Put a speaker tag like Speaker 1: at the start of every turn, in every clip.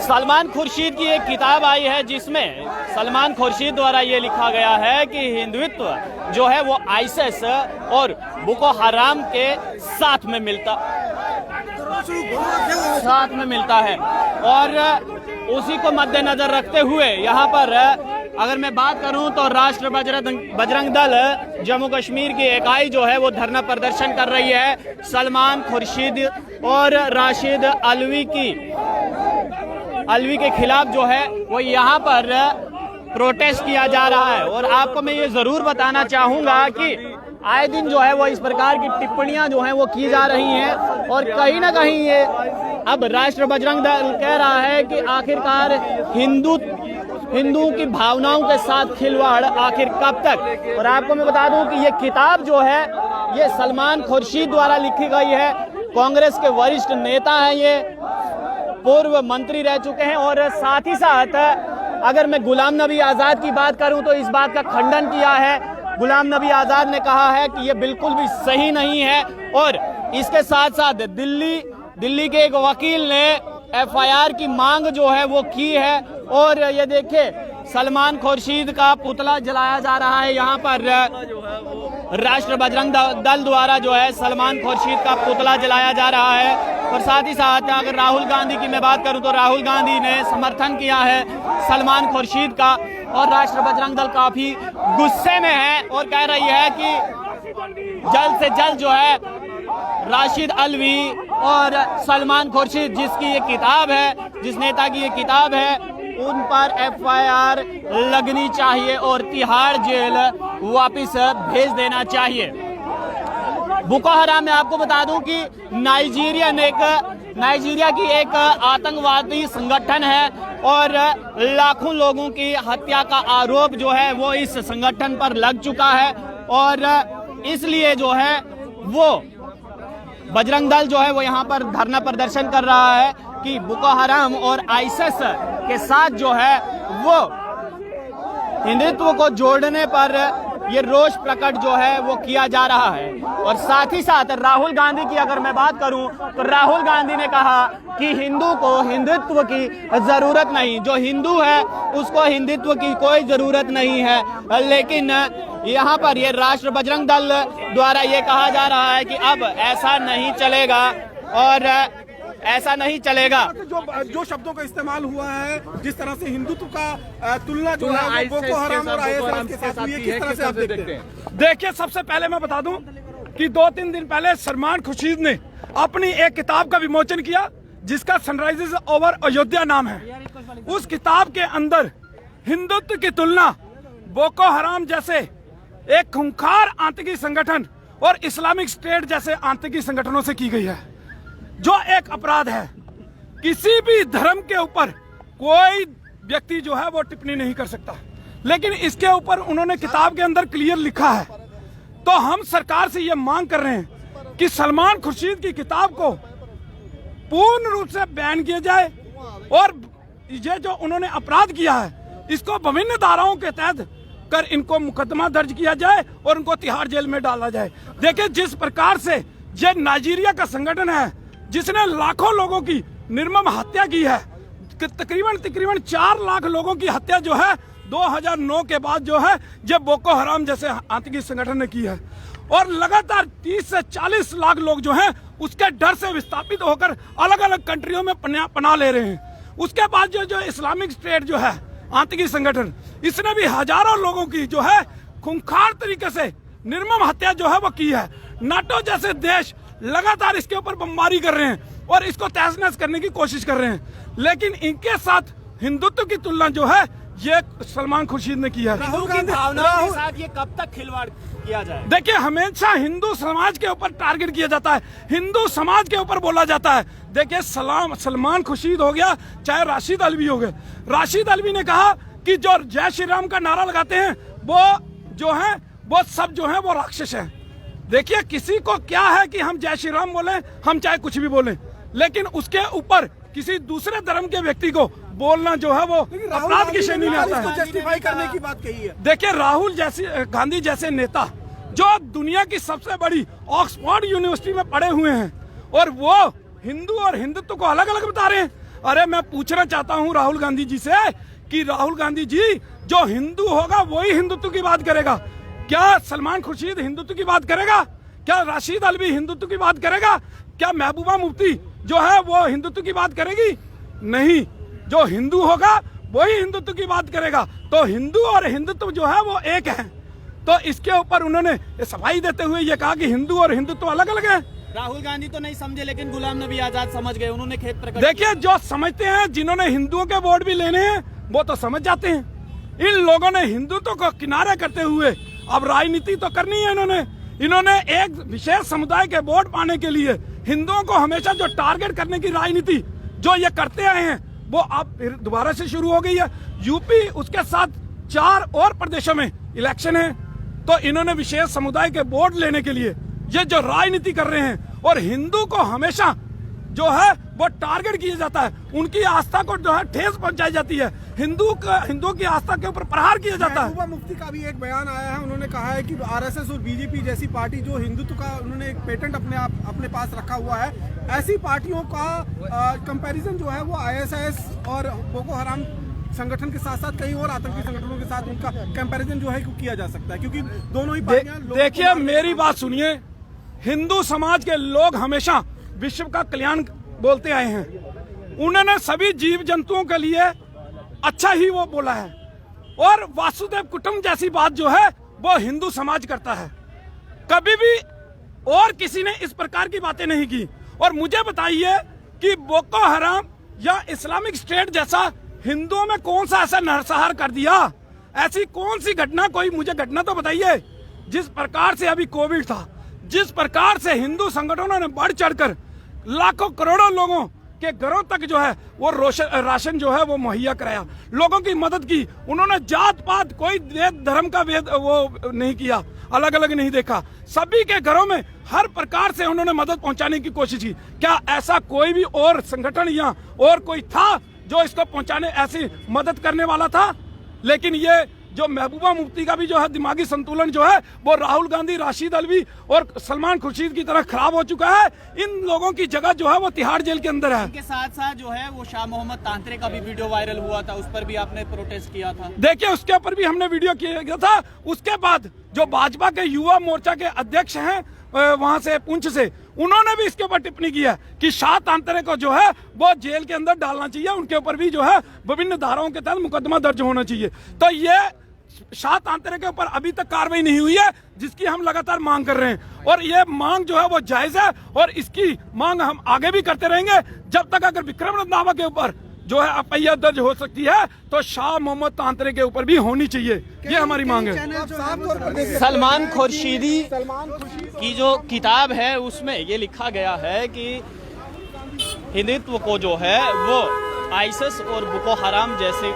Speaker 1: सलमान खुर्शीद की एक किताब आई है जिसमें सलमान खुर्शीद द्वारा ये लिखा गया है कि हिंदुत्व जो है वो आईएसआईएस और बोको हराम के साथ में मिलता है और उसी को मद्देनजर रखते हुए यहाँ पर अगर मैं बात करूं तो राष्ट्र बजरंग दल जम्मू कश्मीर की इकाई जो है वो धरना प्रदर्शन कर रही है। सलमान खुर्शीद और राशिद अलवी के खिलाफ जो है वो यहाँ पर प्रोटेस्ट किया जा रहा है। और आपको मैं ये जरूर बताना चाहूंगा कि आए दिन जो है वो इस प्रकार की टिप्पणियां जो हैं वो की जा रही हैं और कहीं ना कहीं ये अब राष्ट्र बजरंग दल कह रहा है कि आखिरकार हिंदू की भावनाओं के साथ खिलवाड़ आखिर कब तक। और आपको मैं बता दूं कि ये किताब जो है ये सलमान खुर्शीद द्वारा लिखी गई है। कांग्रेस के वरिष्ठ नेता हैं, ये पूर्व मंत्री रह चुके हैं और साथ ही साथ अगर मैं गुलाम नबी आजाद की बात करूं तो इस बात का खंडन किया है। गुलाम नबी आजाद ने कहा है कि ये बिल्कुल भी सही नहीं है और इसके साथ साथ दिल्ली के एक वकील ने एफआईआर की मांग जो है वो की है। और ये देखिए सलमान खुर्शीद का पुतला जलाया जा रहा है। यहाँ पर राष्ट्र बजरंग दल द्वारा जो है सलमान खुर्शीद का पुतला जलाया जा रहा है। और साथ ही साथ अगर राहुल गांधी की मैं बात करूं तो राहुल गांधी ने समर्थन किया है सलमान खुर्शीद का और राष्ट्र बजरंग दल काफी गुस्से में है और कह रही है कि जल्द से जल्द जो है राशिद अलवी और सलमान खुर्शीद जिसकी ये किताब है, जिस नेता की ये किताब है, उन पर एफआईआर लगनी चाहिए और तिहाड़ जेल वापस भेज देना चाहिए। बोको हराम में आपको बता दूं कि नाइजीरिया की एक आतंकवादी संगठन है और लाखों लोगों की हत्या का आरोप जो है वो इस संगठन पर लग चुका है और इसलिए जो है वो बजरंग दल जो है वो यहाँ पर धरना प्रदर्शन कर रहा है कि बोको हराम और आईएसआईएस के साथ जो है वो हिंदुत्व को जोड़ने पर ये रोष प्रकट जो है वो किया जा रहा है। और साथ ही साथ राहुल गांधी की अगर मैं बात करूं तो राहुल गांधी ने कहा कि हिंदू को हिंदुत्व की जरूरत नहीं, जो हिंदू है उसको हिंदुत्व की कोई जरूरत नहीं है। लेकिन यहाँ पर ये राष्ट्र बजरंग दल द्वारा ये कहा जा रहा है कि अब ऐसा नहीं चलेगा और ऐसा नहीं चलेगा।
Speaker 2: जो शब्दों का इस्तेमाल हुआ है, जिस तरह से हिंदुत्व का तुलना जो है बोको हराम और आईएसआईएस के साथ हुई है, किस तरह से आप देखते हैं?
Speaker 3: देखिए, सबसे पहले मैं बता दूं कि 2-3 दिन पहले सलमान खुर्शीद ने अपनी एक किताब का विमोचन किया जिसका सनराइजेस ओवर अयोध्या नाम है। उस किताब के अंदर हिंदुत्व की तुलना बोको हराम जैसे एक खूंखार आतंकी संगठन और इस्लामिक स्टेट जैसे आतंकी संगठनों से की गई है, जो एक अपराध है। किसी भी धर्म के ऊपर कोई व्यक्ति जो है वो टिप्पणी नहीं कर सकता, लेकिन इसके ऊपर उन्होंने किताब के अंदर क्लियर लिखा है। तो हम सरकार से ये मांग कर रहे हैं कि सलमान खुर्शीद की किताब को पूर्ण रूप से बैन किया जाए और ये जो उन्होंने अपराध किया है इसको विभिन्न धाराओं के तहत कर इनको मुकदमा दर्ज किया जाए और उनको तिहाड़ जेल में डाला जाए। देखिए, जिस प्रकार से ये नाइजीरिया का संगठन है जिसने लाखों लोगों की निर्मम हत्या की है, तकरीबन 4 लाख लोगों की हत्या जो है 2009 के बाद जो है ये बोको हराम जैसे आतंकी संगठन ने की है और लगातार 30 से 40 लाख लोग जो हैं उसके डर से विस्थापित होकर अलग अलग कंट्रियों में पनाह ले रहे हैं। उसके बाद जो इस्लामिक स्टेट जो है आतंकी संगठन, इसने भी हजारों लोगों की जो है खूंखार तरीके से निर्मम हत्या जो है वो की है। नाटो जैसे देश लगातार इसके ऊपर बमबारी कर रहे हैं और इसको तहस नहस करने की कोशिश कर रहे हैं, लेकिन इनके साथ हिंदुत्व की तुलना जो है ये सलमान खुर्शीद ने किया है।
Speaker 1: हिंदू की भावनाओं के साथ ये कब तक खिलवाड़ किया जाए?
Speaker 3: देखिए, हमेशा हिंदू समाज के ऊपर टारगेट किया जाता है, हिंदू समाज के ऊपर बोला जाता है। देखिए, सलमान खुर्शीद हो गया, चाहे राशिद अलवी हो गए। राशिद अलवी ने कहा कि जो जय श्री राम का नारा लगाते हैं वो जो है वो सब जो है वो राक्षस है। देखिए, किसी को क्या है कि हम जय श्री राम बोले, हम चाहे कुछ भी बोले, लेकिन उसके ऊपर किसी दूसरे धर्म के व्यक्ति को बोलना जो है वो अपराध की श्रेणी में आता है।
Speaker 2: जस्टिफाई करने की बात कही है।
Speaker 3: देखिए, राहुल गांधी जैसे नेता जो दुनिया की सबसे बड़ी ऑक्सफोर्ड यूनिवर्सिटी में पढ़े हुए हैं और वो हिंदू और हिंदुत्व को अलग अलग बता रहे हैं। अरे मैं पूछना चाहता हूं राहुल गांधी जी से कि राहुल गांधी जी, जो हिंदू होगा वही हिंदुत्व की बात करेगा। क्या सलमान खुर्शीद हिंदुत्व की बात करेगा? क्या राशिद अलवी हिंदुत्व की बात करेगा? क्या महबूबा मुफ्ती जो है वो हिंदुत्व की बात करेगी? नहीं, जो हिंदू होगा वही हिंदुत्व की बात करेगा। तो हिंदू और हिंदुत्व जो है वो एक है। तो इसके ऊपर उन्होंने सफाई देते हुए ये कहा कि हिंदू और हिंदुत्व अलग अलग है।
Speaker 1: राहुल गांधी तो नहीं समझे, लेकिन गुलाम नबी आजाद समझ गए, उन्होंने खेद प्रकट।
Speaker 3: देखिए, जो समझते हैं, जिन्होंने हिंदुओं के वोट भी लेने हैं वो तो समझ जाते हैं। इन लोगों ने हिंदुत्व को किनारे करते हुए अब राजनीति तो करनी है। इन्होंने एक विशेष समुदाय के वोट पाने के लिए हिंदुओं को हमेशा जो टारगेट करने की राजनीति जो ये करते आए हैं वो अब फिर दोबारा से शुरू हो गई है। यूपी, उसके साथ 4 और प्रदेशों में इलेक्शन है, तो इन्होंने विशेष समुदाय के वोट लेने के लिए ये जो राजनीति कर रहे हैं, और हिंदू को हमेशा जो है वो टारगेट किया जाता है, उनकी आस्था को जो है ठेस पहुंचाई जाती है, हिंदुओं की आस्था के ऊपर प्रहार किया जाता है।
Speaker 2: महबूबा मुफ्ती का भी एक बयान आया है, उन्होंने कहा है कि आरएसएस और बीजेपी जैसी पार्टी जो हिंदुत्व का उन्होंने एक पेटेंट अपने पास रखा हुआ है, ऐसी पार्टियों का कंपैरिजन जो है वो आईएसआईएस और बोको हराम संगठन के साथ साथ कई और आतंकी संगठनों के साथ उनका कंपैरिजन जो है किया जा सकता है, क्योंकि दोनों ही पार्टियां
Speaker 3: देखिए, मेरी बात सुनिए, हिंदू समाज के लोग हमेशा विश्व का कल्याण बोलते आए हैं। उन्होंने सभी जीव जंतुओं के लिए अच्छा ही वो बोला है, और वासुदेव कुटुंब जैसी बात जो है वो हिंदू समाज करता है। कभी भी और किसी ने इस प्रकार की बातें नहीं की। और मुझे बताइए कि बोको हराम या इस्लामिक स्टेट जैसा हिंदुओं में कौन सा ऐसा नरसंहार कर दिया? ऐसी कौन सी घटना, कोई मुझे घटना तो बताइए। जिस प्रकार से अभी कोविड था, जिस प्रकार से हिंदू संगठनों ने बढ़ चढ़कर लाखों करोड़ों लोगों के घरों तक जो है वो राशन जो है वो मुहैया कराया, लोगों की मदद की। उन्होंने जात पात, कोई धर्म का भेद वो नहीं किया, अलग अलग नहीं देखा, सभी के घरों में हर प्रकार से उन्होंने मदद पहुंचाने की कोशिश की। क्या ऐसा कोई भी और संगठन या और कोई था जो इसको पहुंचाने, ऐसी मदद करने वाला था? लेकिन ये जो महबूबा मुफ्ती का भी जो है दिमागी संतुलन जो है वो राहुल गांधी, राशिद अलवी और सलमान खुर्शीद की तरह खराब हो चुका है। इन लोगों की जगह जो है वो तिहाड़ जेल के अंदर है।
Speaker 1: इनके साथ साथ जो है वो शाह मोहम्मद तांत्रे का भी वीडियो वायरल हुआ था, उस पर भी आपने प्रोटेस्ट किया था।
Speaker 3: देखिए, उसके ऊपर भी हमने वीडियो किया था। उसके बाद जो भाजपा के युवा मोर्चा के अध्यक्ष हैं वहां से, पुंछ से, उन्होंने भी इसके ऊपर टिप्पणी की है कि शाह तांत्रे को जो है वो जेल के अंदर डालना चाहिए, उनके ऊपर भी जो है विभिन्न धाराओं के तहत मुकदमा दर्ज होना चाहिए। तो ये शाह तांत्रे के ऊपर अभी तक कार्रवाई नहीं हुई है, जिसकी हम लगातार मांग कर रहे हैं, और ये मांग जो है वो जायज है, और इसकी मांग हम आगे भी करते रहेंगे जब तक अगर विक्रम रंधावा के ऊपर जो है एफआईआर दर्ज हो सकती है तो शाह मोहम्मद तांत्रे के ऊपर भी होनी चाहिए। ये हमारी मांग है।
Speaker 1: सलमान खुर्शीदी की जो किताब है उसमें ये लिखा गया है कि हिंदुत्व को जो है वो आईएसआईएस और बोको हराम जैसे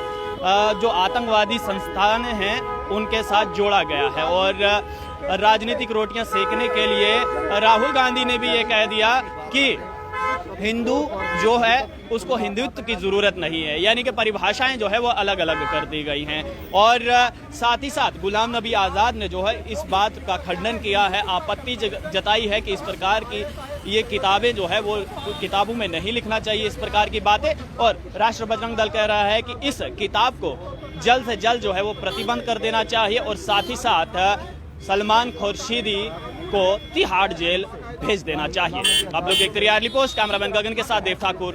Speaker 1: जो आतंकवादी संस्थान हैं उनके साथ जोड़ा गया है, और राजनीतिक रोटियां सेकने के लिए राहुल गांधी ने भी ये कह दिया कि हिंदू जो है उसको हिंदुत्व की जरूरत नहीं है, यानी कि परिभाषाएं जो है वो अलग अलग कर दी गई हैं। और साथ ही साथ गुलाम नबी आज़ाद ने जो है इस बात का खंडन किया है, आपत्ति जताई है कि इस प्रकार की ये किताबें जो है वो किताबों में नहीं लिखना चाहिए इस प्रकार की बातें। और राष्ट्र बजरंग दल कह रहा है कि इस किताब को जल्द से जल्द जो है वो प्रतिबंध कर देना चाहिए, और साथ ही साथ सलमान खुर्शीदी को तिहाड़ जेल भेज देना चाहिए। आप लोग देखते रहिए अर्ली पोस्ट, कैमरामैन गगन के साथ देव ठाकुर।